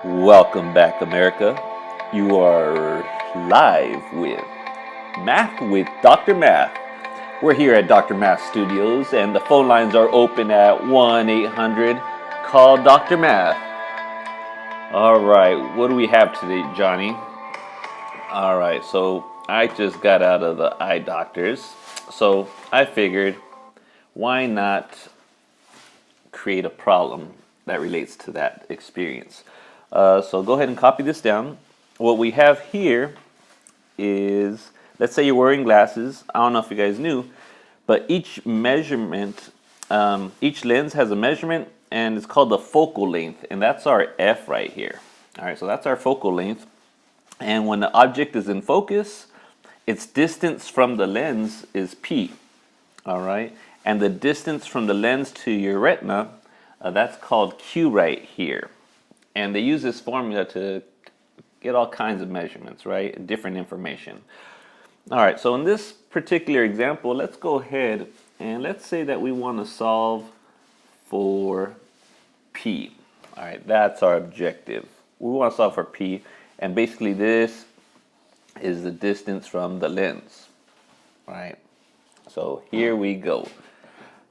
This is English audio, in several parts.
Welcome back, America. You are live with Math with Dr. Math. We're here at Dr. Math Studios, and the phone lines are open at 1-800. Call Dr. Math. All right, what do we have today, Johnny? All right, so I just got out of the eye doctors, so I figured why not create a problem that relates to that experience. So go ahead and copy this down. What we have here is, let's say you're wearing glasses. I don't know if you guys knew, but each measurement, each lens has a measurement, and it's called the focal length, and that's our F right here. All right, so that's our focal length. And when the object is in focus, its distance from the lens is P. All right, and the distance from the lens to your retina, that's called Q right here. And they use this formula to get all kinds of measurements, right? Different information. All right, so in this particular example, let's go ahead and let's say that we want to solve for P. All right, that's our objective. We want to solve for P, and basically this is the distance from the lens, right? So here we go.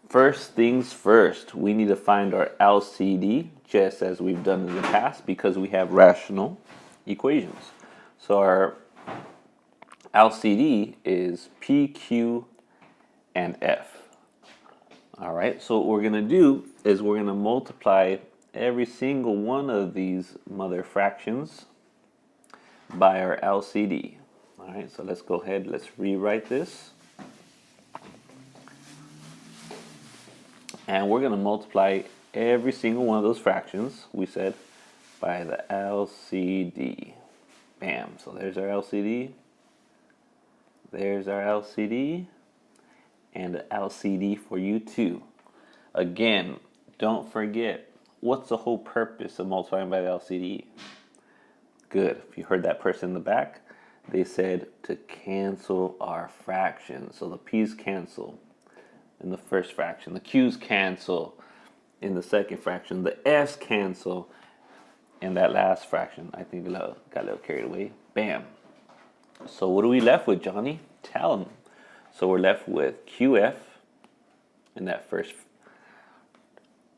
First things first, we need to find our LCD, just as we've done in the past, because we have rational equations. So our LCD is P, Q, and F. All right, so what we're going to do is we're going to multiply every single one of these mother fractions by our LCD. All right, so let's go ahead, let's rewrite this. And we're going to multiply every single one of those fractions, we said, by the LCD. Bam. So there's our LCD. There's our LCD. And the LCD for you too. Again, don't forget, what's the whole purpose of multiplying by the LCD? Good. If you heard that person in the back, they said to cancel our fractions. So the P's cancel in the first fraction, the Q's cancel in the second fraction, the F's cancel in that last fraction. I think we got a little carried away. Bam. So what are we left with, Johnny? Tell them. So we're left with QF in that first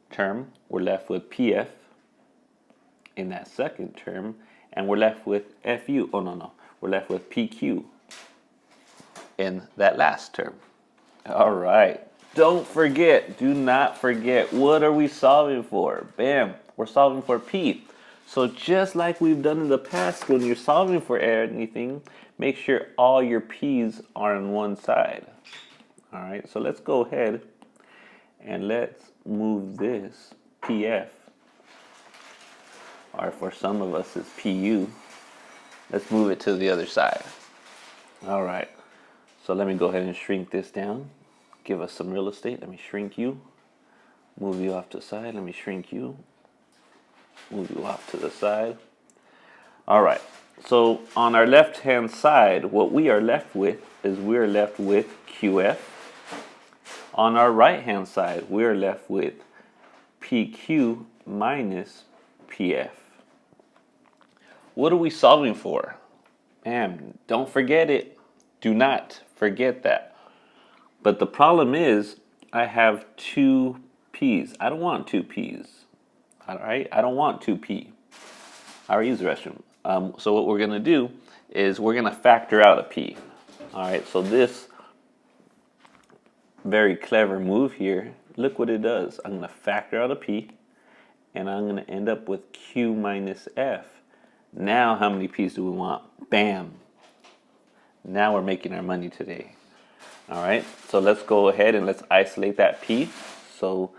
term. We're left with PF in that second term. And we're left with FU. Oh, no. We're left with PQ in that last term. All right. Don't forget, do not forget, what are we solving for? Bam, we're solving for P. So just like we've done in the past, when you're solving for anything, make sure all your P's are on one side. All right, so let's go ahead and let's move this PF, or for some of us it's PU. Let's move it to the other side. All right, so let me go ahead and shrink this down. Give us some real estate. Let me shrink you. Move you off to the side. Let me shrink you. Move you off to the side. All right. So on our left-hand side, what we are left with is we're left with QF. On our right-hand side, we're left with PQ minus PF. What are we solving for? Man, don't forget it. Do not forget that. But the problem is, I have two P's. I don't want two P's. All right? I don't want 2P. I already used the restroom. So what we're going to do is we're going to factor out a P. All right? So this very clever move here, look what it does. I'm going to factor out a P, and I'm going to end up with Q minus F. Now how many P's do we want? Bam. Now we're making our money today. All right, so let's go ahead and let's isolate that P. So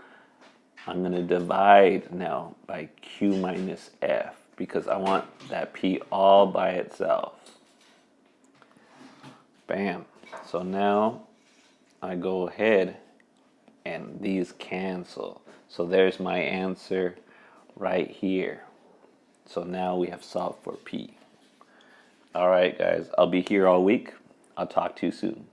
I'm going to divide now by Q minus F because I want that P all by itself. Bam. So now I go ahead and these cancel. So there's my answer right here. So now we have solved for P. All right, guys, I'll be here all week. I'll talk to you soon.